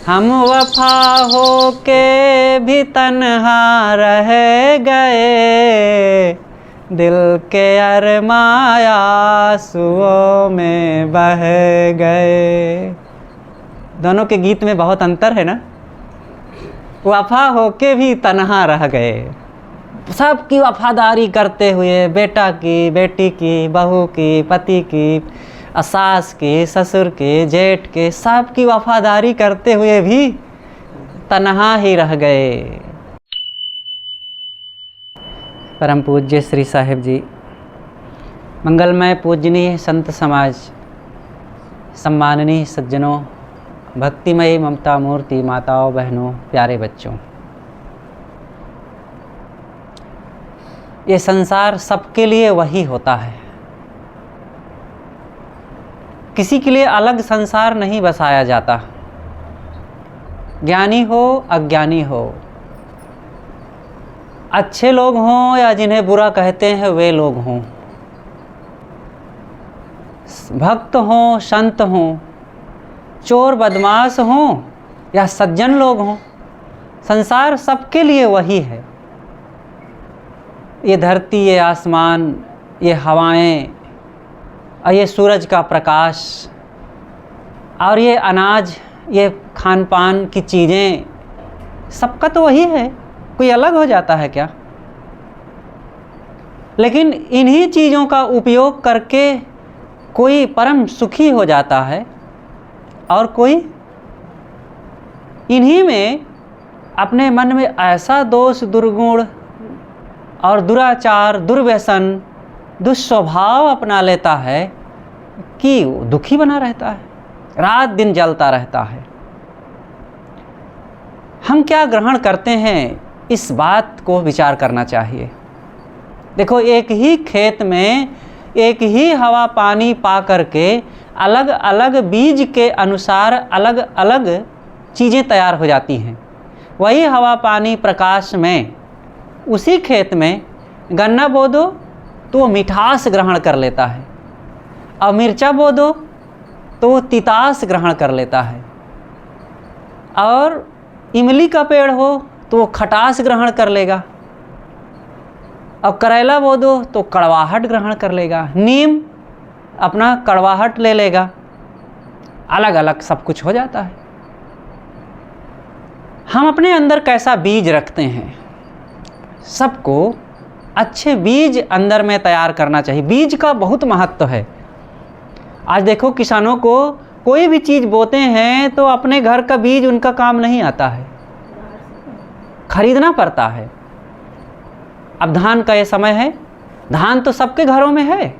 हम वफा हो के भी तन्हा रह गए, दिल के अरमां आंसुओं में बह गए। दोनों के गीत में बहुत अंतर है ना। वफा हो के भी तन्हा रह गए, सबकी वफादारी करते हुए, बेटा की, बेटी की, बहू की, पति की, सास की, ससुर के, जेठ के, सबकी वफादारी करते हुए भी तन्हा ही रह गए। परम पूज्य श्री साहिब जी, मंगलमय पूजनीय संत समाज, सम्माननीय सज्जनों, भक्तिमयी ममता मूर्ति माताओं, बहनों, प्यारे बच्चों, ये संसार सबके लिए वही होता है। किसी के लिए अलग संसार नहीं बसाया जाता। ज्ञानी हो, अज्ञानी हो, अच्छे लोग हों या जिन्हें बुरा कहते हैं वे लोग हों, भक्त हों, संत हों, चोर बदमाश हों या सज्जन लोग हों, संसार सबके लिए वही है। ये धरती, ये आसमान, ये हवाएं और ये सूरज का प्रकाश और ये अनाज, ये खान पान की चीज़ें, सबका तो वही है। कोई अलग हो जाता है क्या? लेकिन इन्हीं चीज़ों का उपयोग करके कोई परम सुखी हो जाता है और कोई इन्हीं में अपने मन में ऐसा दोष, दुर्गुण और दुराचार, दुर्व्यसन, दुस्वभाव अपना लेता है कि दुखी बना रहता है, रात दिन जलता रहता है। हम क्या ग्रहण करते हैं, इस बात को विचार करना चाहिए। देखो, एक ही खेत में एक ही हवा पानी पा करके अलग अलग बीज के अनुसार अलग अलग चीज़ें तैयार हो जाती हैं। वही हवा पानी प्रकाश में उसी खेत में गन्ना बो दो तो वो मिठास ग्रहण कर लेता है, और मिर्चा बो दो तो वो तितास ग्रहण कर लेता है, और इमली का पेड़ हो तो वो खटास ग्रहण कर लेगा, और करेला बो दो तो कड़वाहट ग्रहण कर लेगा, नीम अपना कड़वाहट ले लेगा। अलग अलग सब कुछ हो जाता है। हम अपने अंदर कैसा बीज रखते हैं, सबको अच्छे बीज अंदर में तैयार करना चाहिए। बीज का बहुत महत्व है। आज देखो, किसानों को कोई भी चीज़ बोते हैं तो अपने घर का बीज उनका काम नहीं आता है, खरीदना पड़ता है। अब धान का ये समय है, धान तो सबके घरों में है,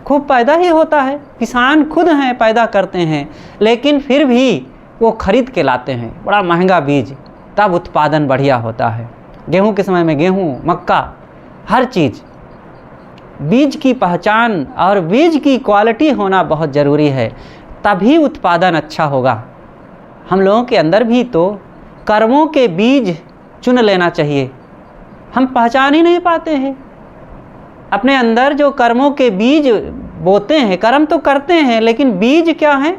खूब पैदा ही होता है, किसान खुद हैं पैदा करते हैं, लेकिन फिर भी वो खरीद के लाते हैं, बड़ा महंगा बीज, तब उत्पादन बढ़िया होता है। गेहूं के समय में गेहूं, मक्का, हर चीज़। बीज की पहचान और बीज की क्वालिटी होना बहुत ज़रूरी है, तभी उत्पादन अच्छा होगा। हम लोगों के अंदर भी तो कर्मों के बीज चुन लेना चाहिए। हम पहचान ही नहीं पाते हैं अपने अंदर जो कर्मों के बीज बोते हैं। कर्म तो करते हैं, लेकिन बीज क्या है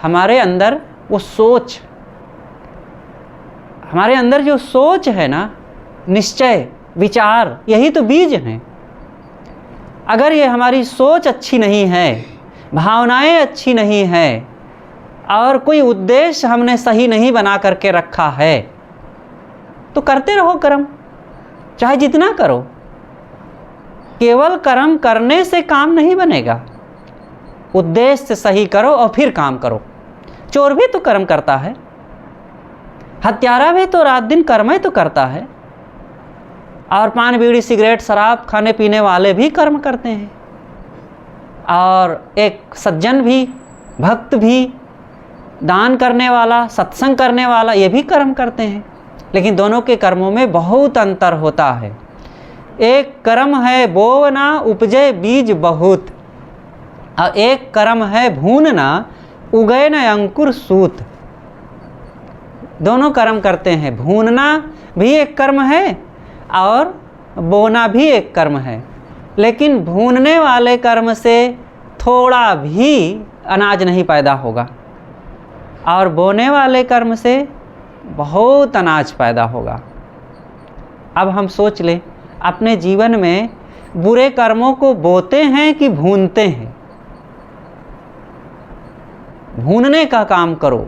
हमारे अंदर? वो सोच, हमारे अंदर जो सोच है ना, निश्चय, विचार, यही तो बीज हैं। अगर ये हमारी सोच अच्छी नहीं है, भावनाएं अच्छी नहीं है, और कोई उद्देश्य हमने सही नहीं बना करके रखा है, तो करते रहो कर्म, चाहे जितना करो। केवल कर्म करने से काम नहीं बनेगा, उद्देश्य सही करो और फिर काम करो। चोर भी तो कर्म करता है, हत्यारा भी तो रात दिन कर्म ही तो करता है, और पान बीड़ी सिगरेट शराब खाने पीने वाले भी कर्म करते हैं, और एक सज्जन भी, भक्त भी, दान करने वाला, सत्संग करने वाला, ये भी कर्म करते हैं। लेकिन दोनों के कर्मों में बहुत अंतर होता है। एक कर्म है बोवना उपजे बीज बहुत, और एक कर्म है भूनना उगए न अंकुर सूत। दोनों कर्म करते हैं, भूनना भी एक कर्म है और बोना भी एक कर्म है। लेकिन भूनने वाले कर्म से थोड़ा भी अनाज नहीं पैदा होगा, और बोने वाले कर्म से बहुत अनाज पैदा होगा। अब हम सोच लें, अपने जीवन में बुरे कर्मों को बोते हैं कि भूनते हैं? भूनने का काम करो।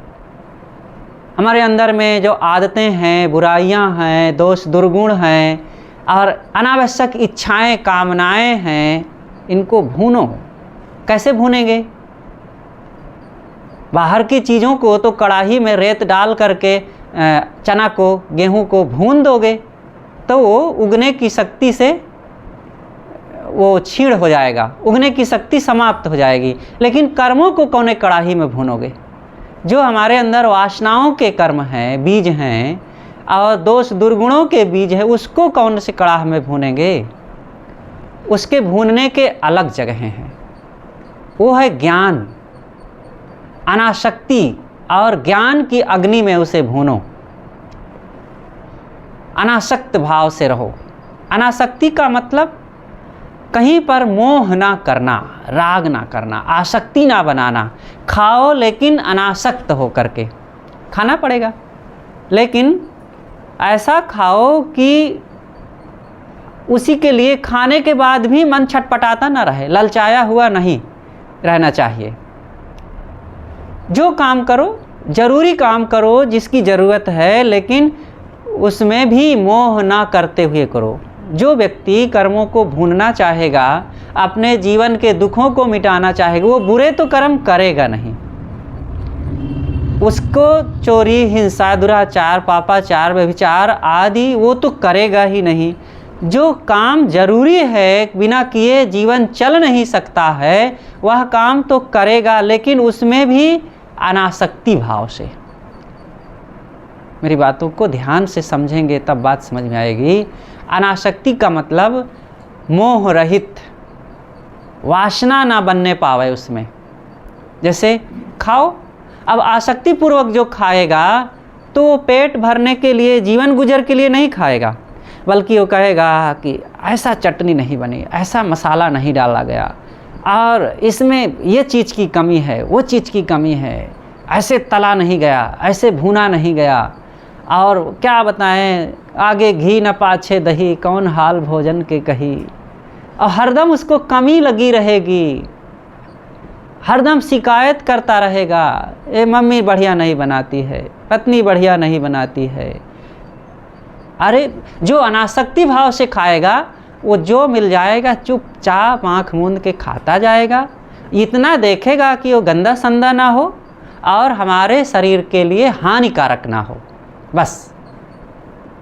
हमारे अंदर में जो आदतें हैं, बुराइयां हैं, दोष दुर्गुण हैं और अनावश्यक इच्छाएं, कामनाएं हैं, इनको भूनो। कैसे भूनेंगे? बाहर की चीज़ों को तो कढ़ाई में रेत डाल करके चना को, गेहूं को भून दोगे तो वो उगने की शक्ति से वो क्षीण हो जाएगा, उगने की शक्ति समाप्त हो जाएगी। लेकिन कर्मों को कौन कढ़ाई में भूनोगे? जो हमारे अंदर वासनाओं के कर्म हैं, बीज हैं और दोष दुर्गुणों के बीज है, उसको कौन से कड़ाह में भूनेंगे? उसके भूनने के अलग जगहें हैं। वो है ज्ञान, अनासक्ति, और ज्ञान की अग्नि में उसे भूनो। अनासक्त भाव से रहो। अनासक्ति का मतलब कहीं पर मोह ना करना, राग ना करना, आसक्ति ना बनाना। खाओ लेकिन अनासक्त हो करके खाना पड़ेगा, लेकिन ऐसा खाओ कि उसी के लिए खाने के बाद भी मन छटपटाता ना रहे, ललचाया हुआ नहीं रहना चाहिए। जो काम करो, जरूरी काम करो जिसकी ज़रूरत है, लेकिन उसमें भी मोह ना करते हुए करो। जो व्यक्ति कर्मों को भूनना चाहेगा, अपने जीवन के दुखों को मिटाना चाहेगा, वो बुरे तो कर्म करेगा नहीं। उसको चोरी, हिंसा, दुराचार, पापाचार, व्यभिचार आदि वो तो करेगा ही नहीं। जो काम जरूरी है, बिना किए जीवन चल नहीं सकता है, वह काम तो करेगा, लेकिन उसमें भी अनासक्ति भाव से। मेरी बातों को ध्यान से समझेंगे तब बात समझ में आएगी। अनासक्ति का मतलब मोह रहित, वासना ना बनने पावे उसमें। जैसे खाओ, अब आसक्ति पूर्वक जो खाएगा तो वो पेट भरने के लिए, जीवन गुजर के लिए नहीं खाएगा, बल्कि वो कहेगा कि ऐसा चटनी नहीं बनी, ऐसा मसाला नहीं डाला गया, और इसमें ये चीज़ की कमी है, वो चीज़ की कमी है, ऐसे तला नहीं गया, ऐसे भुना नहीं गया, और क्या बताएं, आगे घी न पाछे दही, कौन हाल भोजन के कही। और हरदम उसको कमी लगी रहेगी, हरदम शिकायत करता रहेगा, ए मम्मी बढ़िया नहीं बनाती है, पत्नी बढ़िया नहीं बनाती है। अरे जो अनासक्ति भाव से खाएगा, वो जो मिल जाएगा चुपचाप आँख मूंद के खाता जाएगा। इतना देखेगा कि वो गंदा संदा ना हो और हमारे शरीर के लिए हानिकारक ना हो, बस,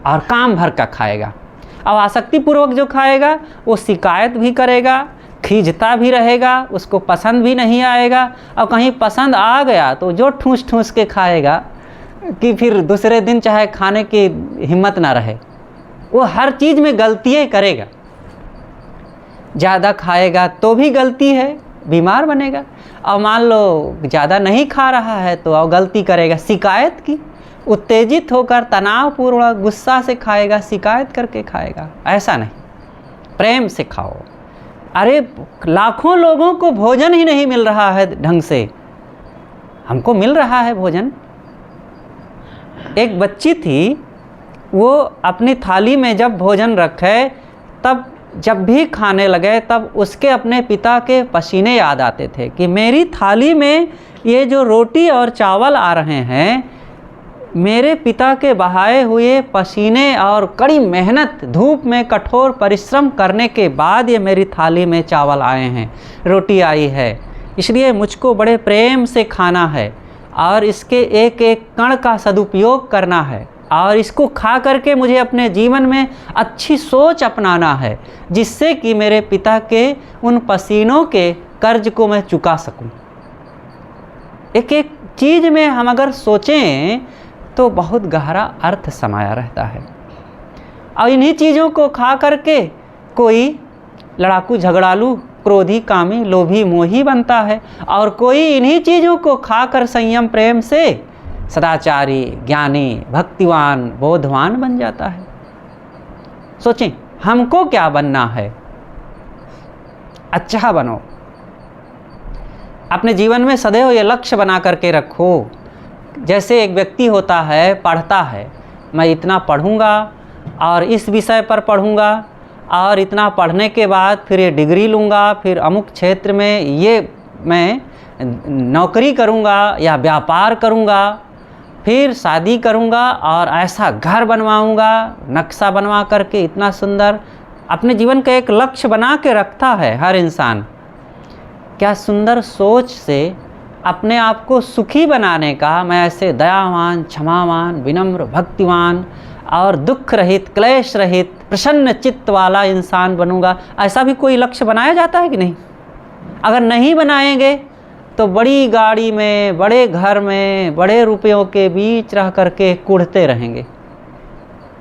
और काम भर का खाएगा। अब आसक्तिपूर्वक जो खाएगा वो शिकायत भी करेगा, खींचता भी रहेगा, उसको पसंद भी नहीं आएगा, और कहीं पसंद आ गया तो जो ठूस ठूस के खाएगा कि फिर दूसरे दिन चाहे खाने की हिम्मत ना रहे। वो हर चीज़ में गलतियाँ करेगा। ज़्यादा खाएगा तो भी गलती है, बीमार बनेगा। और मान लो ज़्यादा नहीं खा रहा है तो और गलती करेगा, शिकायत की, उत्तेजित होकर तनावपूर्ण गुस्सा से खाएगा, शिकायत करके खाएगा। ऐसा नहीं, प्रेम से खाओ। अरे लाखों लोगों को भोजन ही नहीं मिल रहा है ढंग से, हमको मिल रहा है भोजन। एक बच्ची थी, वो अपनी थाली में जब भोजन रखे, तब जब भी खाने लगे तब उसके अपने पिता के पसीने याद आते थे कि मेरी थाली में ये जो रोटी और चावल आ रहे हैं, मेरे पिता के बहाए हुए पसीने और कड़ी मेहनत, धूप में कठोर परिश्रम करने के बाद ये मेरी थाली में चावल आए हैं, रोटी आई है। इसलिए मुझको बड़े प्रेम से खाना है और इसके एक एक कण का सदुपयोग करना है, और इसको खा करके मुझे अपने जीवन में अच्छी सोच अपनाना है, जिससे कि मेरे पिता के उन पसीनों के कर्ज को मैं चुका सकूं। एक एक चीज़ में हम अगर सोचें तो बहुत गहरा अर्थ समाया रहता है। और इन्हीं चीज़ों को खा करके कोई लड़ाकू, झगड़ालू, क्रोधी, कामी, लोभी, मोही बनता है, और कोई इन्हीं चीज़ों को खाकर संयम, प्रेम से सदाचारी, ज्ञानी, भक्तिवान, बोधवान बन जाता है। सोचें, हमको क्या बनना है? अच्छा बनो। अपने जीवन में सदैव ये लक्ष्य बना करके रखो जैसे एक व्यक्ति होता है, पढ़ता है, मैं इतना पढ़ूँगा और इस विषय पर पढ़ूँगा और इतना पढ़ने के बाद फिर ये डिग्री लूँगा, फिर अमुक क्षेत्र में ये मैं नौकरी करूँगा या व्यापार करूँगा, फिर शादी करूँगा और ऐसा घर बनवाऊँगा, नक्शा बनवा करके इतना सुंदर अपने जीवन का एक लक्ष्य बना के रखता है हर इंसान। क्या सुंदर सोच से अपने आप को सुखी बनाने का, मैं ऐसे दयावान, क्षमावान, विनम्र, भक्तिवान और दुख रहित, क्लेश रहित, प्रसन्न चित्त वाला इंसान बनूंगा, ऐसा भी कोई लक्ष्य बनाया जाता है कि नहीं? अगर नहीं बनाएंगे तो बड़ी गाड़ी में, बड़े घर में, बड़े रुपयों के बीच रह करके कुढ़ते रहेंगे,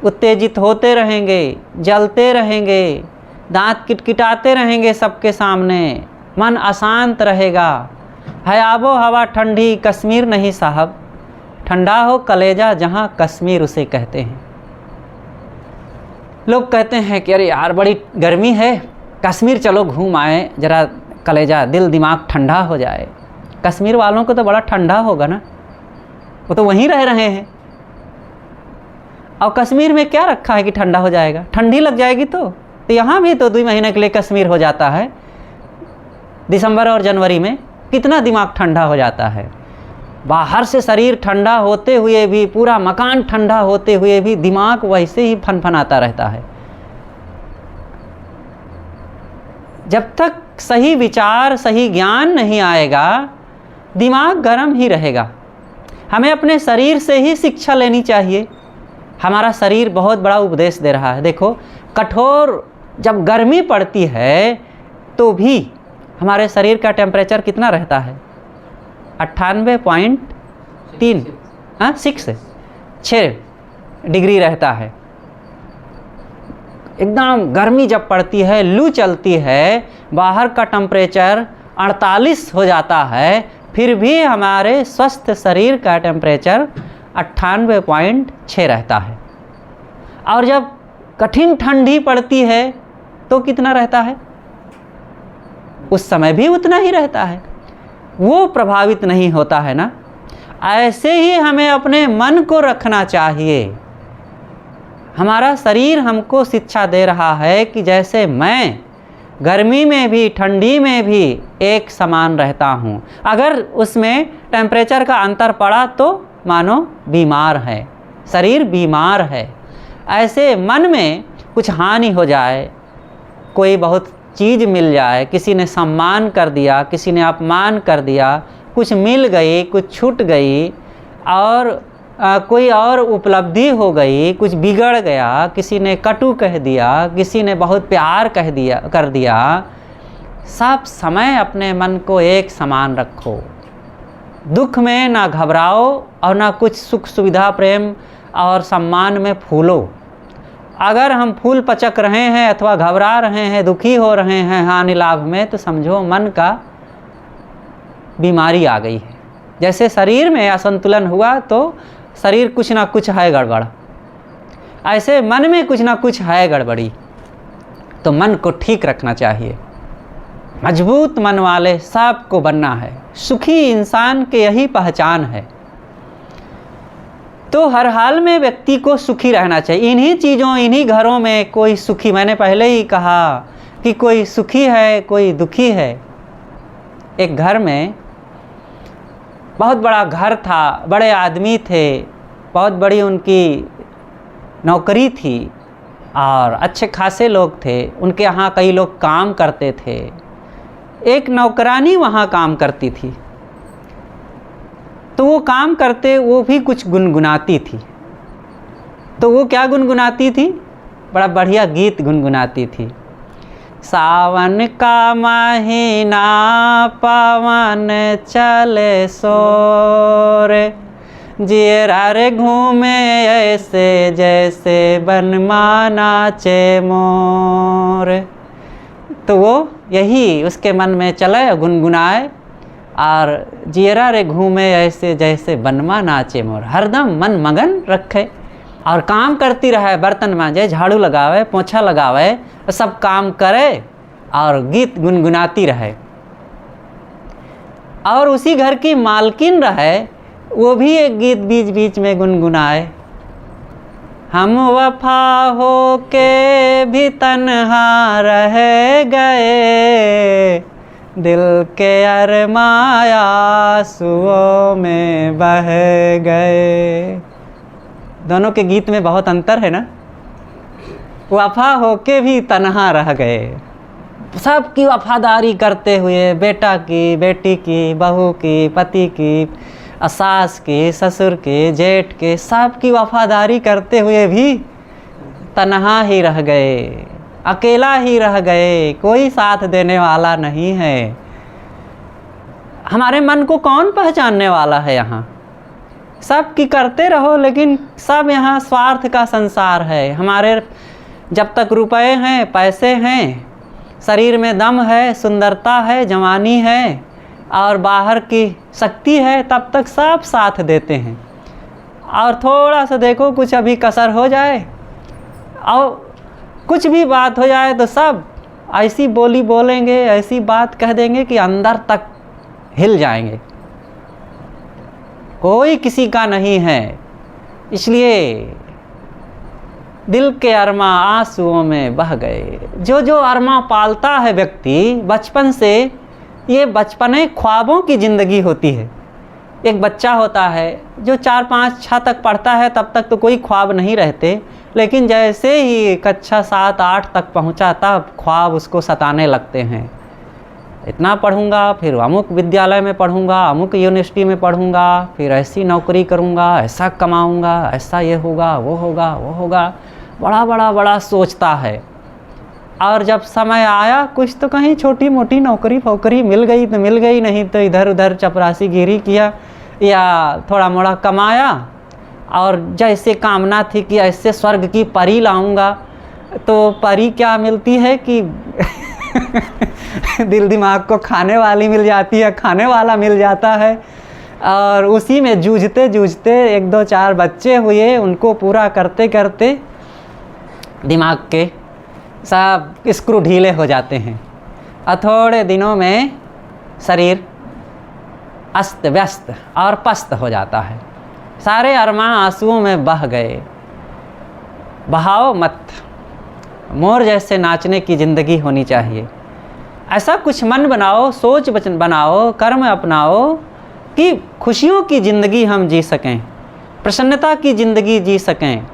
उत्तेजित होते रहेंगे, जलते रहेंगे, दांत किटकिटाते रहेंगे सबके सामने, मन अशांत रहेगा। है आबो हवा ठंडी, कश्मीर नहीं साहब, ठंडा हो कलेजा जहाँ कश्मीर उसे कहते हैं। लोग कहते हैं कि अरे यार बड़ी गर्मी है, कश्मीर चलो घूम आए, ज़रा कलेजा, दिल दिमाग ठंडा हो जाए। कश्मीर वालों को तो बड़ा ठंडा होगा ना, वो तो वहीं रह रहे हैं। और कश्मीर में क्या रखा है कि ठंडा हो जाएगा? ठंडी लग जाएगी तो यहाँ भी तो 2 महीने के लिए कश्मीर हो जाता है। दिसंबर और जनवरी में कितना दिमाग ठंडा हो जाता है। बाहर से शरीर ठंडा होते हुए भी, पूरा मकान ठंडा होते हुए भी दिमाग वैसे ही फनफनाता रहता है। जब तक सही विचार, सही ज्ञान नहीं आएगा, दिमाग गर्म ही रहेगा। हमें अपने शरीर से ही शिक्षा लेनी चाहिए। हमारा शरीर बहुत बड़ा उपदेश दे रहा है। देखो, कठोर जब गर्मी पड़ती है तो भी हमारे शरीर का टेम्परेचर कितना रहता है? 98.3 6 डिग्री रहता है। एकदम गर्मी जब पड़ती है, लू चलती है, बाहर का टेम्परेचर 48 हो जाता है, फिर भी हमारे स्वस्थ शरीर का टेम्परेचर 98.6 रहता है। और जब कठिन ठंडी पड़ती है तो कितना रहता है? उस समय भी उतना ही रहता है। वो प्रभावित नहीं होता है ना। ऐसे ही हमें अपने मन को रखना चाहिए। हमारा शरीर हमको शिक्षा दे रहा है कि जैसे मैं गर्मी में भी, ठंडी में भी एक समान रहता हूँ। अगर उसमें टेम्परेचर का अंतर पड़ा तो मानो बीमार है, शरीर बीमार है। ऐसे मन में कुछ हानि हो जाए, कोई बहुत चीज़ मिल जाए, किसी ने सम्मान कर दिया, किसी ने अपमान कर दिया, कुछ मिल गई, कुछ छूट गई, और कोई और उपलब्धि हो गई, कुछ बिगड़ गया, किसी ने कटु कह दिया, किसी ने बहुत प्यार कर दिया, सब समय अपने मन को एक समान रखो। दुख में ना घबराओ और ना कुछ सुख सुविधा, प्रेम और सम्मान में फूलो। अगर हम फूल पचक रहे हैं अथवा घबरा रहे हैं, दुखी हो रहे हैं हानि लाभ में, तो समझो मन का बीमारी आ गई है। जैसे शरीर में असंतुलन हुआ तो शरीर कुछ ना कुछ है गड़बड़, ऐसे मन में कुछ ना कुछ है गड़बड़ी। तो मन को ठीक रखना चाहिए। मजबूत मन वाले सबको बनना है। सुखी इंसान की यही पहचान है। तो हर हाल में व्यक्ति को सुखी रहना चाहिए। इन्हीं चीज़ों, इन्हीं घरों में कोई सुखी, मैंने पहले ही कहा कि कोई सुखी है, कोई दुखी है। एक घर में बहुत बड़ा घर था, बड़े आदमी थे, बहुत बड़ी उनकी नौकरी थी और अच्छे खासे लोग थे। उनके यहाँ कई लोग काम करते थे। एक नौकरानी वहाँ काम करती थी। तो वो काम करते, वो भी कुछ गुनगुनाती थी। तो वो क्या गुनगुनाती थी? बड़ा बढ़िया गीत गुनगुनाती थी। सावन का महीना पवन चले सोरे, जियरा रे घूमे ऐसे जैसे बनमा नाचे मोर। तो वो यही उसके मन में चले, गुनगुनाए, और जियरा रे घूमे ऐसे जैसे बनमा नाचे मोर। हरदम मन मगन रखे और काम करती रहे, बर्तन मांजे, झाड़ू लगावे, पोछा लगावे, सब काम करे और गीत गुनगुनाती रहे। और उसी घर की मालकिन रहे, वो भी एक गीत बीच बीच में गुनगुनाए। हम वफा हो के भी तन्हा रह गए, दिल के अरमां आंसुओं में बह गए। दोनों के गीत में बहुत अंतर है ना। वफा हो के भी तन्हा रह गए, सबकी वफादारी करते हुए, बेटा की, बेटी की, बहू की, पति की, सास के, ससुर के, जेठ के, सबकी वफादारी करते हुए भी तन्हा ही रह गए, अकेला ही रह गए, कोई साथ देने वाला नहीं है। हमारे मन को कौन पहचानने वाला है यहाँ? सब की करते रहो, लेकिन सब यहाँ स्वार्थ का संसार है। हमारे जब तक रुपए हैं, पैसे हैं, शरीर में दम है, सुंदरता है, जवानी है और बाहर की शक्ति है, तब तक सब साथ देते हैं। और थोड़ा सा देखो कुछ अभी कसर हो जाए और कुछ भी बात हो जाए तो सब ऐसी बोली बोलेंगे, ऐसी बात कह देंगे कि अंदर तक हिल जाएंगे। कोई किसी का नहीं है। इसलिए दिल के अरमां आंसुओं में बह गए। जो जो अरमां पालता है व्यक्ति बचपन से, ये बचपने ख्वाबों की ज़िंदगी होती है। एक बच्चा होता है जो 4, 5, 6 तक पढ़ता है, तब तक तो कोई ख्वाब नहीं रहते, लेकिन जैसे ही कक्षा 7, 8 तक पहुंचा तब ख्वाब उसको सताने लगते हैं। इतना पढ़ूंगा, फिर अमुक विद्यालय में पढ़ूंगा, अमुक यूनिवर्सिटी में पढ़ूंगा, फिर ऐसी नौकरी करूंगा, ऐसा कमाऊंगा, ऐसा ये होगा, वो होगा, वो होगा, बड़ा सोचता है। और जब समय आया कुछ तो कहीं छोटी मोटी नौकरी फोकरी मिल गई तो मिल गई, नहीं तो इधर उधर चपरासी गिरी किया या थोड़ा मोड़ा कमाया। और जैसे कामना थी कि ऐसे स्वर्ग की परी लाऊंगा, तो परी क्या मिलती है कि दिल दिमाग को खाने वाली मिल जाती है, खाने वाला मिल जाता है। और उसी में जूझते जूझते 1, 2, 4 बच्चे हुए, उनको पूरा करते करते दिमाग के सब स्क्रू ढीले हो जाते हैं और थोड़े दिनों में शरीर अस्त व्यस्त और पस्त हो जाता है। सारे अरमां आंसुओं में बह गए। बहाओ मत, मोर जैसे नाचने की ज़िंदगी होनी चाहिए। ऐसा कुछ मन बनाओ, सोच वचन बनाओ, कर्म अपनाओ कि खुशियों की ज़िंदगी हम जी सकें, प्रसन्नता की ज़िंदगी जी सकें।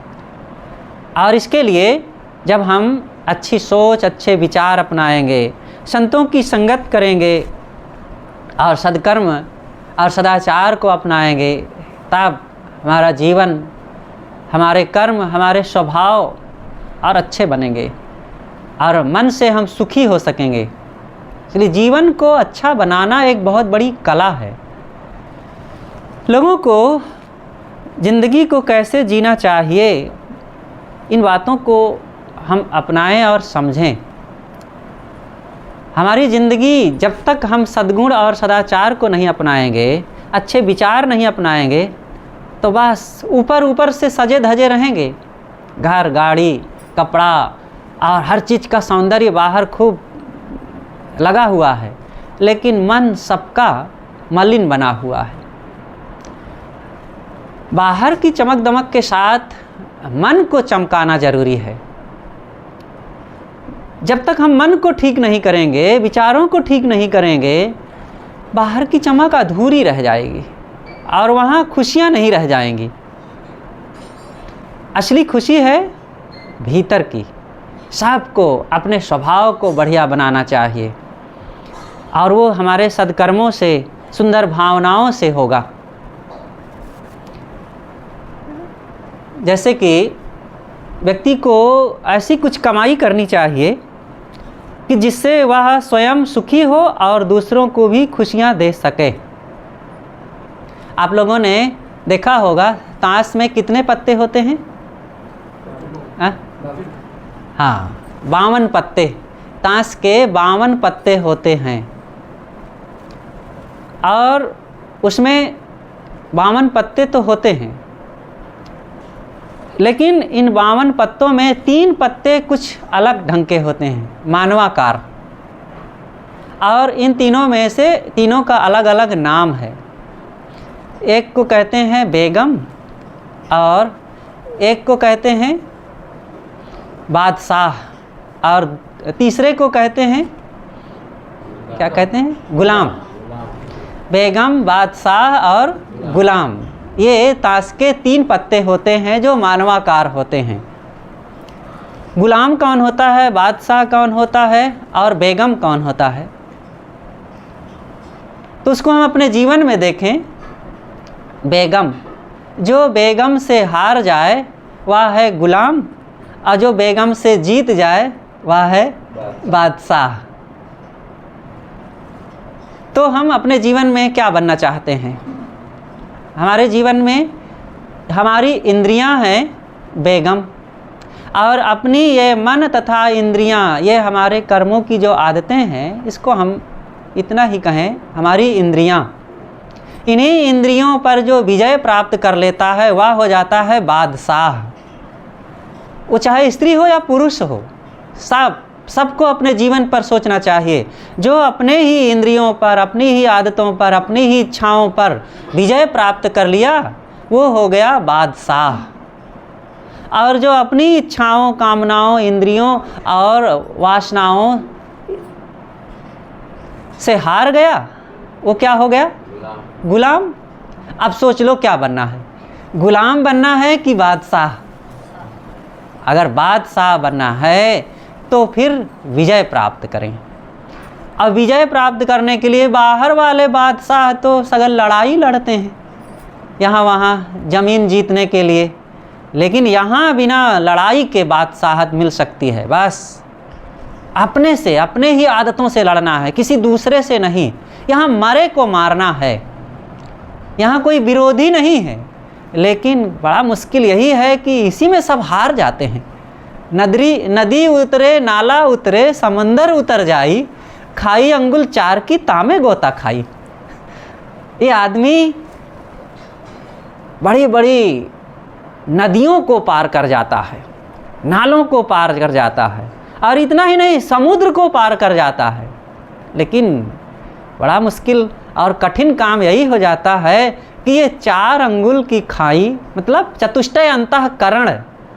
और इसके लिए जब हम अच्छी सोच, अच्छे विचार अपनाएंगे, संतों की संगत करेंगे और सद्कर्म और सदाचार को अपनाएंगे, तब हमारा जीवन, हमारे कर्म, हमारे स्वभाव और अच्छे बनेंगे और मन से हम सुखी हो सकेंगे। इसलिए जीवन को अच्छा बनाना एक बहुत बड़ी कला है। लोगों को ज़िंदगी को कैसे जीना चाहिए, इन बातों को हम अपनाएं और समझें। हमारी ज़िंदगी जब तक हम सद्गुण और सदाचार को नहीं अपनाएंगे, अच्छे विचार नहीं अपनाएंगे, तो बस ऊपर ऊपर से सजे धजे रहेंगे। घर, गाड़ी, कपड़ा और हर चीज़ का सौंदर्य बाहर खूब लगा हुआ है, लेकिन मन सबका मलिन बना हुआ है। बाहर की चमक दमक के साथ मन को चमकाना ज़रूरी है। जब तक हम मन को ठीक नहीं करेंगे, विचारों को ठीक नहीं करेंगे, बाहर की चमक अधूरी रह जाएगी और वहाँ खुशियाँ नहीं रह जाएंगी। असली खुशी है भीतर की। सबको अपने स्वभाव को बढ़िया बनाना चाहिए और वो हमारे सद्कर्मों से, सुंदर भावनाओं से होगा। जैसे कि व्यक्ति को ऐसी कुछ कमाई करनी चाहिए कि जिससे वह स्वयं सुखी हो और दूसरों को भी खुशियां दे सके। आप लोगों ने देखा होगा ताश में कितने पत्ते होते हैं? हाँ, 52 पत्ते। ताश के 52 पत्ते होते हैं और उसमें 52 पत्ते तो होते हैं, लेकिन इन 52 पत्तों में 3 पत्ते कुछ अलग ढंग के होते हैं, मानवाकार। और इन तीनों में से तीनों का अलग अलग नाम है। एक को कहते हैं बेगम और एक को कहते हैं बादशाह, और तीसरे को कहते हैं, क्या कहते हैं, गुलाम। बेगम, बादशाह और गुलाम, ये ताश के 3 पत्ते होते हैं जो मानवाकार होते हैं। गुलाम कौन होता है, बादशाह कौन होता है और बेगम कौन होता है? तो उसको हम अपने जीवन में देखें। बेगम, जो बेगम से हार जाए वह है गुलाम, और जो बेगम से जीत जाए वह है बादशाह। तो हम अपने जीवन में क्या बनना चाहते हैं? हमारे जीवन में हमारी इंद्रियां हैं बेगम, और अपनी ये मन तथा इंद्रियां, ये हमारे कर्मों की जो आदतें हैं, इसको हम इतना ही कहें, हमारी इंद्रियां। इन्हीं इंद्रियों पर जो विजय प्राप्त कर लेता है वह हो जाता है बादशाह। वो चाहे स्त्री हो या पुरुष हो, सबको अपने जीवन पर सोचना चाहिए। जो अपने ही इंद्रियों पर, अपनी ही आदतों पर, अपनी ही इच्छाओं पर विजय प्राप्त कर लिया वो हो गया बादशाह। और जो अपनी इच्छाओं, कामनाओं, इंद्रियों और वासनाओं से हार गया वो क्या हो गया? गुलाम। अब सोच लो क्या बनना है, गुलाम बनना है कि बादशाह? अगर बादशाह बनना है तो फिर विजय प्राप्त करें। अब विजय प्राप्त करने के लिए बाहर वाले बादशाह तो सगल लड़ाई लड़ते हैं यहाँ वहाँ ज़मीन जीतने के लिए, लेकिन यहाँ बिना लड़ाई के बादशाहत मिल सकती है। बस अपने से, अपने ही आदतों से लड़ना है, किसी दूसरे से नहीं। यहाँ मरे को मारना है, यहाँ कोई विरोधी नहीं है। लेकिन बड़ा मुश्किल यही है कि इसी में सब हार जाते हैं। नदी उतरे, नाला उतरे, समंदर उतर जाई, खाई अंगुल 4 की तामे गोता खाई। ये आदमी बड़ी बड़ी नदियों को पार कर जाता है, नालों को पार कर जाता है, और इतना ही नहीं समुद्र को पार कर जाता है। लेकिन बड़ा मुश्किल और कठिन काम यही हो जाता है कि ये 4 अंगुल की खाई, मतलब चतुष्टय अंतःकरण,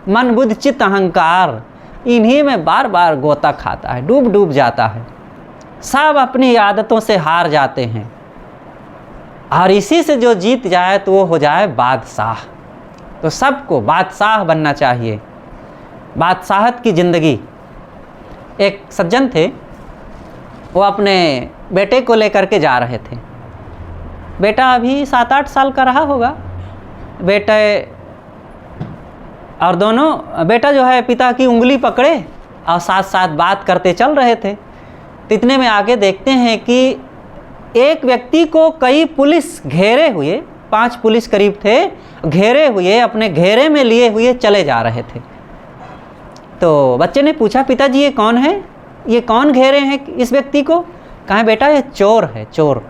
मन बुद्धि चित्त अहंकार, इन्हीं में बार बार गोता खाता है, डूब डूब जाता है। सब अपनी आदतों से हार जाते हैं, और इसी से जो जीत जाए तो वो हो जाए बादशाह। तो सबको बादशाह बनना चाहिए, बादशाहत की ज़िंदगी। एक सज्जन थे, वो अपने बेटे को लेकर के जा रहे थे। बेटा अभी 7-8 साल का रहा होगा। बेटे और दोनों, बेटा जो है पिता की उंगली पकड़े और साथ साथ बात करते चल रहे थे। तो इतने में आगे देखते हैं कि एक व्यक्ति को कई पुलिस घेरे हुए, 5 पुलिस करीब थे, घेरे हुए, अपने घेरे में लिए हुए चले जा रहे थे। तो बच्चे ने पूछा, पिताजी ये कौन है, ये कौन घेरे हैं इस व्यक्ति को? कहा बेटा ये चोर है, चोर,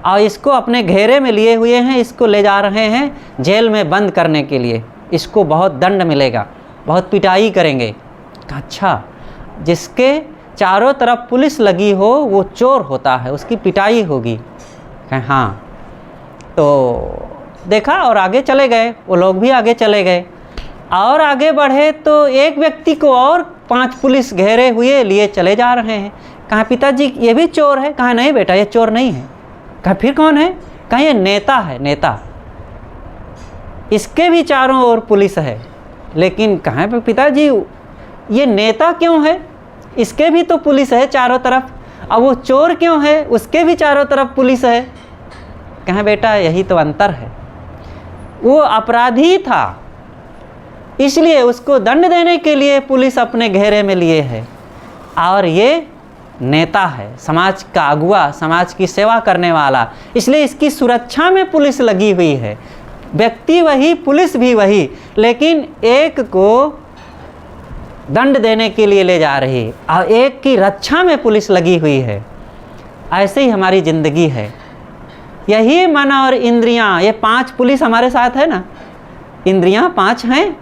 और इसको अपने घेरे में लिए हुए हैं, इसको ले जा रहे हैं जेल में बंद करने के लिए, इसको बहुत दंड मिलेगा, बहुत पिटाई करेंगे। कहा अच्छा, जिसके चारों तरफ पुलिस लगी हो वो चोर होता है, उसकी पिटाई होगी। कहा हाँ। तो देखा और आगे चले गए, वो लोग भी आगे चले गए, और आगे बढ़े तो एक व्यक्ति को और 5 पुलिस घेरे हुए लिए चले जा रहे हैं। कहा पिताजी ये भी चोर है? कहा नहीं बेटा ये चोर नहीं है। कहा फिर कौन है? कहा ये नेता है, नेता, इसके भी चारों ओर पुलिस है। लेकिन कहा पिताजी ये नेता क्यों है, इसके भी तो पुलिस है चारों तरफ, अब वो चोर क्यों है, उसके भी चारों तरफ पुलिस है। कहा बेटा यही तो अंतर है, वो अपराधी था इसलिए उसको दंड देने के लिए पुलिस अपने घेरे में लिए है, और ये नेता है, समाज का अगुआ, समाज की सेवा करने वाला, इसलिए इसकी सुरक्षा में पुलिस लगी हुई है। व्यक्ति वही, पुलिस भी वही, लेकिन एक को दंड देने के लिए ले जा रही और एक की रक्षा में पुलिस लगी हुई है। ऐसे ही हमारी ज़िंदगी है। यही मन और इंद्रियां, ये 5 पुलिस हमारे साथ है ना, इंद्रियां 5 हैं,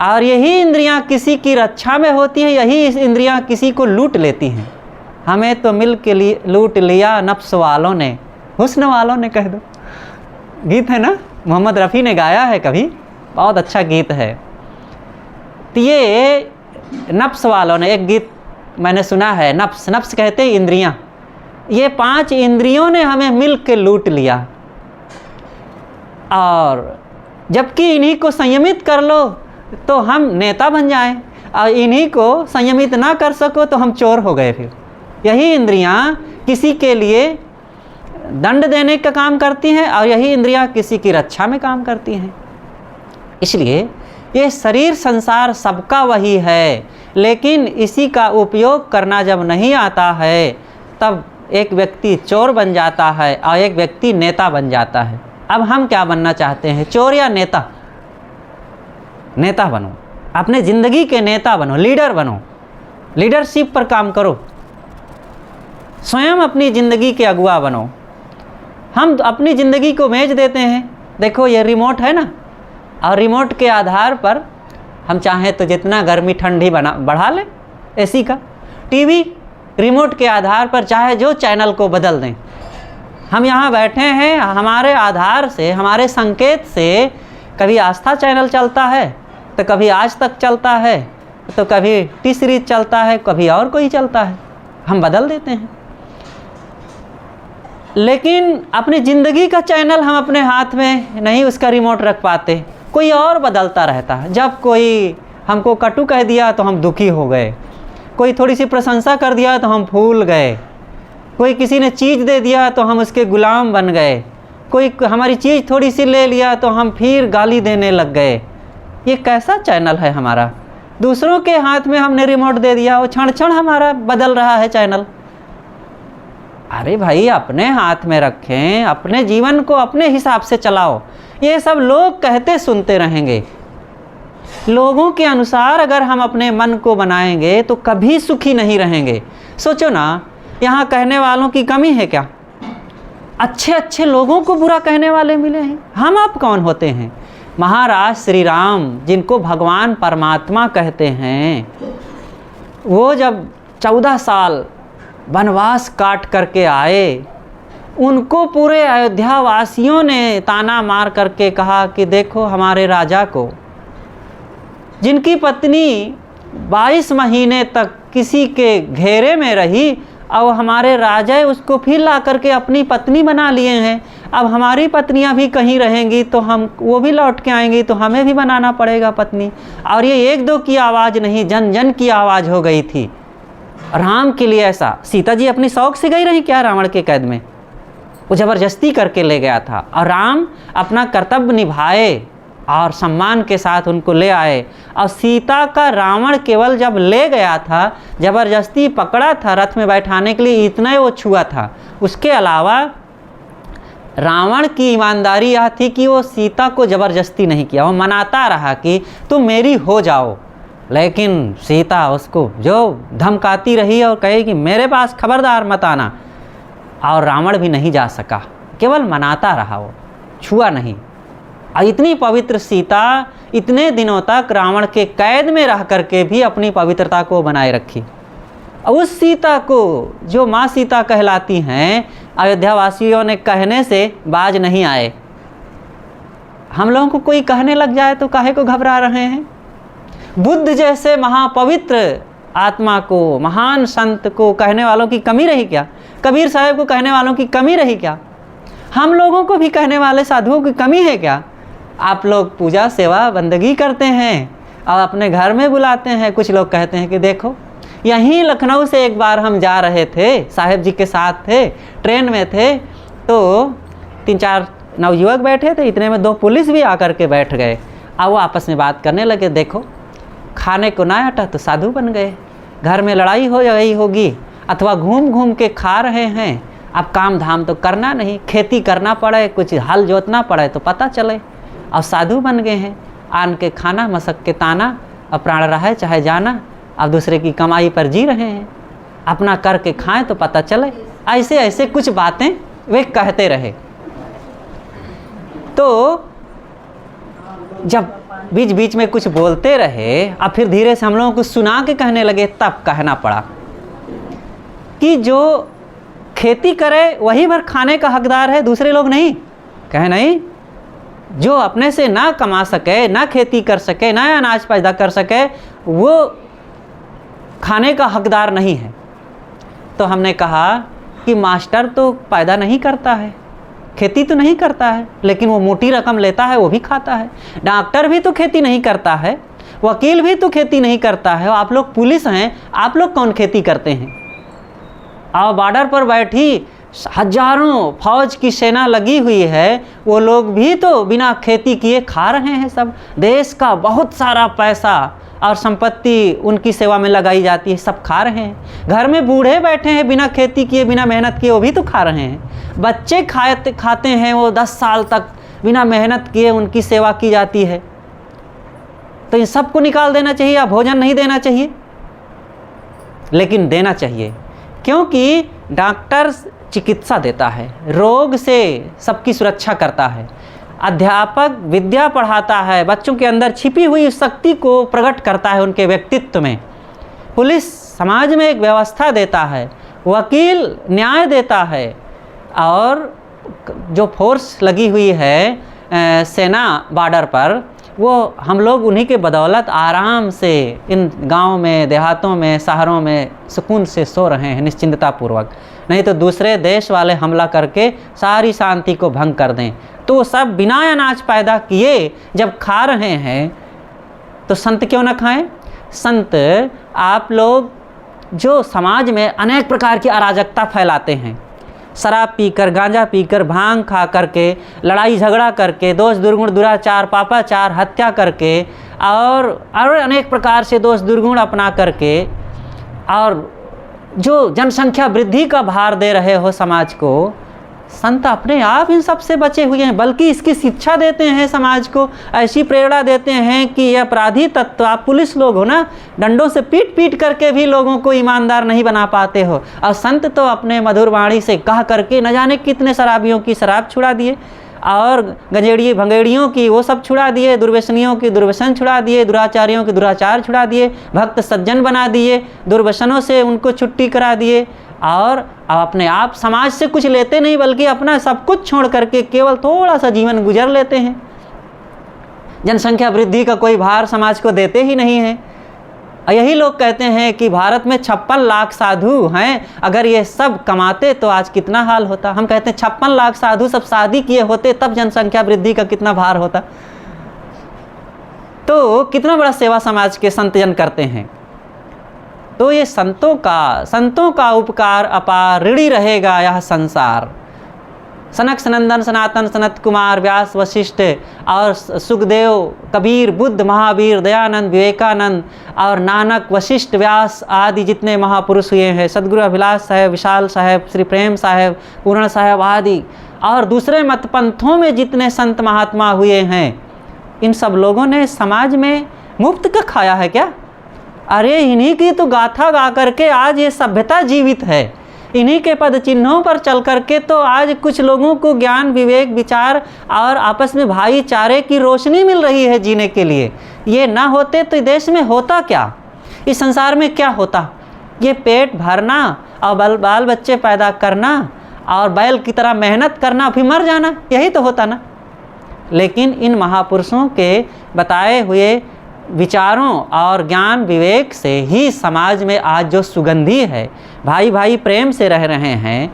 और यही इंद्रियां किसी की रक्षा में होती हैं, यही इंद्रियां किसी को लूट लेती हैं। हमें तो मिल के लिए लूट लिया नफ्स वालों ने, हुस्न वालों ने कह दो। गीत है ना, मोहम्मद रफ़ी ने गाया है कभी, बहुत अच्छा गीत है। तो ये नफ्स वालों ने एक गीत मैंने सुना है, नफ्स, नफ्स कहते हैं इंद्रियां, ये 5 इंद्रियों ने हमें मिल के लूट लिया, और जबकि इन्हीं को संयमित कर लो तो हम नेता बन जाएं, और इन्हीं को संयमित ना कर सको तो हम चोर हो गए। फिर यही इंद्रियां किसी के लिए दंड देने का काम करती हैं, और यही इंद्रियां किसी की रक्षा में काम करती हैं। इसलिए ये शरीर संसार सबका वही है, लेकिन इसी का उपयोग करना जब नहीं आता है तब एक व्यक्ति चोर बन जाता है और एक व्यक्ति नेता बन जाता है। अब हम क्या बनना चाहते हैं, चोर या नेता? नेता बनो, अपने ज़िंदगी के नेता बनो, लीडर बनो, लीडरशिप पर काम करो, स्वयं अपनी ज़िंदगी के अगुआ बनो। हम अपनी ज़िंदगी को बेच देते हैं। देखो ये रिमोट है ना, और रिमोट के आधार पर हम चाहें तो जितना गर्मी ठंडी बढ़ा लें एसी का, टीवी रिमोट के आधार पर चाहे जो चैनल को बदल दें। हम यहाँ बैठे हैं, हमारे आधार से, हमारे संकेत से कभी आस्था चैनल चलता है, तो कभी आज तक चलता है, तो कभी टी सीरीज चलता है, कभी और कोई चलता है, हम बदल देते हैं। लेकिन अपनी ज़िंदगी का चैनल हम अपने हाथ में नहीं उसका रिमोट रख पाते, कोई और बदलता रहता है। जब कोई हमको कटु कह दिया तो हम दुखी हो गए, कोई थोड़ी सी प्रशंसा कर दिया तो हम फूल गए, कोई किसी ने चीज़ दे दिया तो हम उसके गुलाम बन गए, कोई हमारी चीज़ थोड़ी सी ले लिया तो हम फिर गाली देने लग गए। ये कैसा चैनल है हमारा? दूसरों के हाथ में हमने रिमोट दे दिया, वो क्षण क्षण हमारा बदल रहा है चैनल। अरे भाई, अपने हाथ में रखें, अपने जीवन को अपने हिसाब से चलाओ। ये सब लोग कहते सुनते रहेंगे। लोगों के अनुसार अगर हम अपने मन को बनाएंगे तो कभी सुखी नहीं रहेंगे। सोचो ना, यहाँ कहने वालों की कमी है क्या? अच्छे अच्छे लोगों को बुरा कहने वाले मिले हैं। हम आप कौन होते हैं? महाराज श्री राम, जिनको भगवान परमात्मा कहते हैं, वो जब 14 साल वनवास काट करके आए, उनको पूरे अयोध्या वासियों ने ताना मार करके कहा कि देखो हमारे राजा को, जिनकी पत्नी 22 महीने तक किसी के घेरे में रही, अब हमारे राजा उसको फिर ला करके अपनी पत्नी बना लिए हैं। अब हमारी पत्नियां भी कहीं रहेंगी तो हम वो भी लौट के आएंगी, तो हमें भी बनाना पड़ेगा पत्नी। और ये 1-2 की आवाज़ नहीं, जन जन की आवाज़ हो गई थी। राम के लिए ऐसा, सीता जी अपनी शौक से गई रही क्या रावण के कैद में? वो ज़बरदस्ती करके ले गया था, और राम अपना कर्तव्य निभाए और सम्मान के साथ उनको ले आए। और सीता का रावण केवल जब ले गया था, ज़बरदस्ती पकड़ा था रथ में बैठाने के लिए, इतना ही वो छुआ था। उसके अलावा रावण की ईमानदारी यह थी कि वो सीता को ज़बरदस्ती नहीं किया, वो मनाता रहा कि तुम मेरी हो जाओ। लेकिन सीता उसको जो धमकाती रही और कहे कि मेरे पास खबरदार मत आना, और रावण भी नहीं जा सका, केवल मनाता रहा, वो छुआ नहीं। और इतनी पवित्र सीता इतने दिनों तक रावण के कैद में रह करके भी अपनी पवित्रता को बनाए रखी। उस सीता को जो माँ सीता कहलाती हैं, अयोध्या वासियों ने कहने से बाज नहीं आए। हम लोगों को कोई कहने लग जाए तो काहे को घबरा रहे हैं? बुद्ध जैसे महापवित्र आत्मा को, महान संत को कहने वालों की कमी रही क्या? कबीर साहब को कहने वालों की कमी रही क्या? हम लोगों को भी कहने वाले साधुओं की कमी है क्या? आप लोग पूजा सेवा बंदगी करते हैं और अपने घर में बुलाते हैं। कुछ लोग कहते हैं कि देखो, यहीं लखनऊ से एक बार हम जा रहे थे, साहेब जी के साथ थे, ट्रेन में थे, तो 3-4 नवयुवक बैठे थे, इतने में 2 पुलिस भी आकर के बैठ गए। अब वो आपस में बात करने लगे, देखो खाने को ना आटा तो साधु बन गए, घर में लड़ाई हो गई होगी, अथवा घूम घूम के खा रहे हैं, अब काम धाम तो करना नहीं, खेती करना पड़े, कुछ हल जोतना पड़े तो पता चले, अब साधु बन गए हैं। आन के खाना, मसक के ताना, अब प्राण रहे चाहे जाना, अब दूसरे की कमाई पर जी रहे हैं, अपना करके खाएं तो पता चले। ऐसे ऐसे कुछ बातें वे कहते रहे। तो जब बीच बीच में कुछ बोलते रहे, अब फिर धीरे से हम लोगों को सुना के कहने लगे, तब कहना पड़ा कि जो खेती करे वही भर खाने का हकदार है, दूसरे लोग नहीं। कहे नहीं, जो अपने से ना कमा सके, ना खेती कर सके, ना अनाज पैदा कर सके, वो खाने का हकदार नहीं है। तो हमने कहा कि मास्टर तो पैदा नहीं करता है, खेती तो नहीं करता है, लेकिन वो मोटी रकम लेता है, वो भी खाता है। डॉक्टर भी तो खेती नहीं करता है, वकील भी तो खेती नहीं करता है। आप लोग पुलिस हैं, आप लोग कौन खेती करते हैं? और बॉर्डर पर बैठी हजारों फौज की सेना लगी हुई है, वो लोग भी तो बिना खेती किए खा रहे हैं। सब देश का बहुत सारा पैसा और संपत्ति उनकी सेवा में लगाई जाती है, सब खा रहे हैं। घर में बूढ़े बैठे हैं बिना खेती किए, बिना मेहनत किए, वो भी तो खा रहे हैं। बच्चे खाते हैं, वो 10 साल तक बिना मेहनत किए उनकी सेवा की जाती है। तो इन सबको निकाल देना चाहिए या भोजन नहीं देना चाहिए? लेकिन देना चाहिए, क्योंकि डॉक्टर चिकित्सा देता है, रोग से सबकी सुरक्षा करता है। अध्यापक विद्या पढ़ाता है, बच्चों के अंदर छिपी हुई शक्ति को प्रकट करता है उनके व्यक्तित्व में। पुलिस समाज में एक व्यवस्था देता है, वकील न्याय देता है, और जो फोर्स लगी हुई है सेना बॉर्डर पर, वो हम लोग उन्हीं के बदौलत आराम से इन गाँव में, देहातों में, शहरों में सुकून से सो रहे हैं निश्चिंतता पूर्वक। नहीं तो दूसरे देश वाले हमला करके सारी शांति को भंग कर दें। तो सब बिना अनाज पैदा किए जब खा रहे हैं, तो संत क्यों ना खाएं? संत आप लोग जो समाज में अनेक प्रकार की अराजकता फैलाते हैं, शराब पीकर, गांजा पीकर, भांग खा करके, लड़ाई झगड़ा करके, दोष दुर्गुण दुराचार पापाचार हत्या करके, और अनेक प्रकार से दोष दुर्गुण अपना करके, और जो जनसंख्या वृद्धि का भार दे रहे हो समाज को, संत अपने आप इन सब से बचे हुए हैं। बल्कि इसकी शिक्षा देते हैं, समाज को ऐसी प्रेरणा देते हैं कि ये अपराधी तत्व, आप पुलिस लोग हो ना, डंडों से पीट पीट करके भी लोगों को ईमानदार नहीं बना पाते हो, और संत तो अपने मधुर वाणी से कह करके न जाने कितने शराबियों की शराब छुड़ा दिए, और गंजेड़ी भंगेड़ियों की वो सब छुड़ा दिए, दुर्व्यसनियों की दुर्व्यसन छुड़ा दिए, दुराचारियों के दुराचार छुड़ा दिए, भक्त सज्जन बना दिए, दुर्व्यसनों से उनको छुट्टी करा दिए। और अपने आप समाज से कुछ लेते नहीं, बल्कि अपना सब कुछ छोड़ करके केवल थोड़ा सा जीवन गुजर लेते हैं। जनसंख्या वृद्धि का कोई भार समाज को देते ही नहीं है। यही लोग कहते हैं कि भारत में 56 लाख साधु हैं, अगर ये सब कमाते तो आज कितना हाल होता। हम कहते हैं 56 लाख साधु सब शादी किए होते तब जनसंख्या वृद्धि का कितना भार होता। तो कितना बड़ा सेवा समाज के संत जन करते हैं। तो ये संतों का उपकार अपार, ऋणी रहेगा यह संसार। सनक सनंदन सनातन सनत कुमार व्यास वशिष्ठ और सुखदेव, कबीर, बुद्ध, महावीर, दयानंद, विवेकानंद और नानक, वशिष्ठ, व्यास आदि जितने महापुरुष हुए हैं, सदगुरु अभिलाष साहेब, विशाल साहेब, श्री प्रेम साहेब, पूर्ण साहेब आदि, और दूसरे मत पंथों में जितने संत महात्मा हुए हैं, इन सब लोगों ने समाज में मुफ्त का खाया है क्या? अरे इन्हीं की तो गाथा गा करके आज ये सभ्यता जीवित है। इन्हीं के पद चिन्हों पर चल करके तो आज कुछ लोगों को ज्ञान, विवेक, विचार और आपस में भाईचारे की रोशनी मिल रही है जीने के लिए। ये ना होते तो देश में होता क्या, इस संसार में क्या होता? ये पेट भरना और बाल बच्चे पैदा करना और बैल की तरह मेहनत करना, फिर मर जाना, यही तो होता ना। लेकिन इन महापुरुषों के बताए हुए विचारों और ज्ञान विवेक से ही समाज में आज जो सुगंधी है, भाई भाई प्रेम से रह रहे हैं।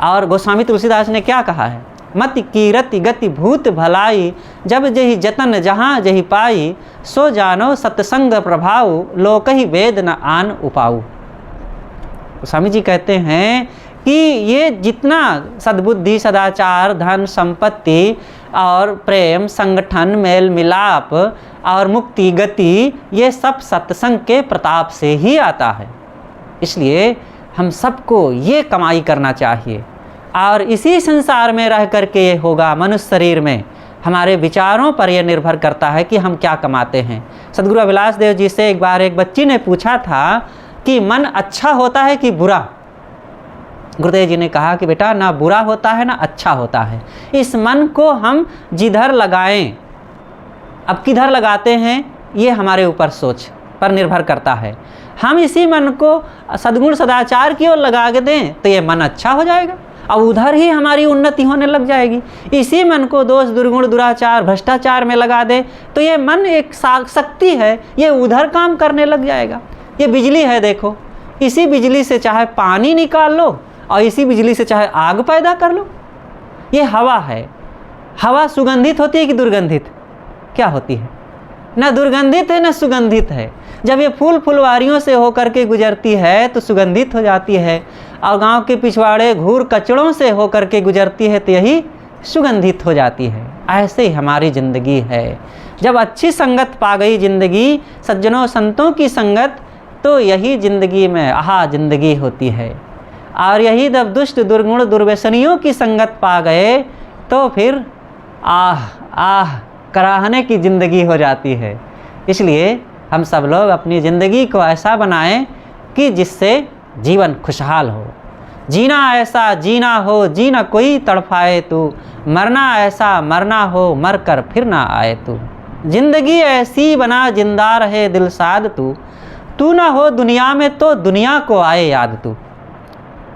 और गोस्वामी तुलसीदास ने क्या कहा है? मति कीरति गति भूत भलाई, जब जही जतन जहाँ जही पाई, सो जानो सत्संग प्रभाव, लोक ही वेद न आन उपाऊ। गोस्वामी जी कहते हैं कि ये जितना सद्बुद्धि, सदाचार, धन, संपत्ति और प्रेम, संगठन, मेल मिलाप और मुक्ति, गति, ये सब सत्संग के प्रताप से ही आता है। इसलिए हम सबको ये कमाई करना चाहिए और इसी संसार में रह करके ये होगा। मनुष्य शरीर में हमारे विचारों पर यह निर्भर करता है कि हम क्या कमाते हैं। सदगुरु अभिलाष देव जी से एक बार एक बच्ची ने पूछा था कि मन अच्छा होता है कि बुरा? गुरुदेव जी ने कहा कि बेटा ना बुरा होता है ना अच्छा होता है। इस मन को हम जिधर लगाएं, अब किधर लगाते हैं ये हमारे ऊपर सोच पर निर्भर करता है। हम इसी मन को सद्गुण सदाचार की ओर लगा के दें तो ये मन अच्छा हो जाएगा। अब उधर ही हमारी उन्नति होने लग जाएगी। इसी मन को दोष, दुर्गुण, दुराचार, भ्रष्टाचार में लगा दे तो ये मन एक शक्ति है, ये उधर काम करने लग जाएगा। ये बिजली है, देखो, इसी बिजली से चाहे पानी निकाल लो और इसी बिजली से चाहे आग पैदा कर लो। ये हवा है, हवा सुगंधित होती है कि दुर्गंधित? क्या होती है? न दुर्गंधित है न सुगंधित है। जब ये फूल फुलवारियों से होकर के गुजरती है तो सुगंधित हो जाती है, और गांव के पिछवाड़े घूर कचड़ों से होकर के गुजरती है तो यही सुगंधित हो जाती है। ऐसे ही हमारी ज़िंदगी है। जब अच्छी संगत पा गई ज़िंदगी, सज्जनों संतों की संगत, तो यही ज़िंदगी में आहा ज़िंदगी होती है। और यही जब दुष्ट, दुर्गुण, दुर्व्यसनियों की संगत पा गए तो फिर आह आह कराहने की ज़िंदगी हो जाती है। इसलिए हम सब लोग अपनी ज़िंदगी को ऐसा बनाएं कि जिससे जीवन खुशहाल हो। जीना ऐसा जीना हो, जीना कोई तड़फाए तू, मरना ऐसा मरना हो, मर कर फिर ना आए तू। ज़िंदगी ऐसी बना जिंदा रहे दिल साध तू, तू ना हो दुनिया में तो दुनिया को आए याद तू।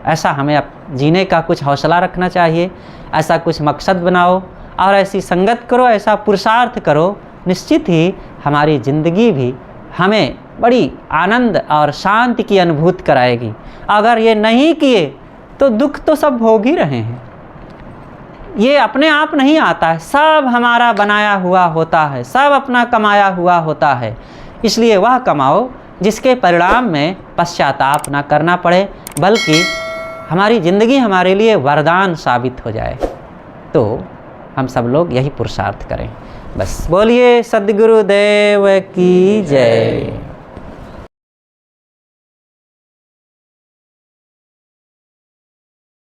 ऐसा हमें अब जीने का कुछ हौसला रखना चाहिए, ऐसा कुछ मकसद बनाओ और ऐसी संगत करो, ऐसा पुरुषार्थ करो, निश्चित ही हमारी ज़िंदगी भी हमें बड़ी आनंद और शांति की अनुभूति कराएगी। अगर ये नहीं किए तो दुख तो सब भोग ही रहे हैं। ये अपने आप नहीं आता है, सब हमारा बनाया हुआ होता है, सब अपना कमाया हुआ होता है। इसलिए वह कमाओ जिसके परिणाम में पश्चाताप ना करना पड़े, बल्कि हमारी ज़िंदगी हमारे लिए वरदान साबित हो जाए। तो हम सब लोग यही पुरुषार्थ करें। बस बोलिए सद्गुरुदेव की जय।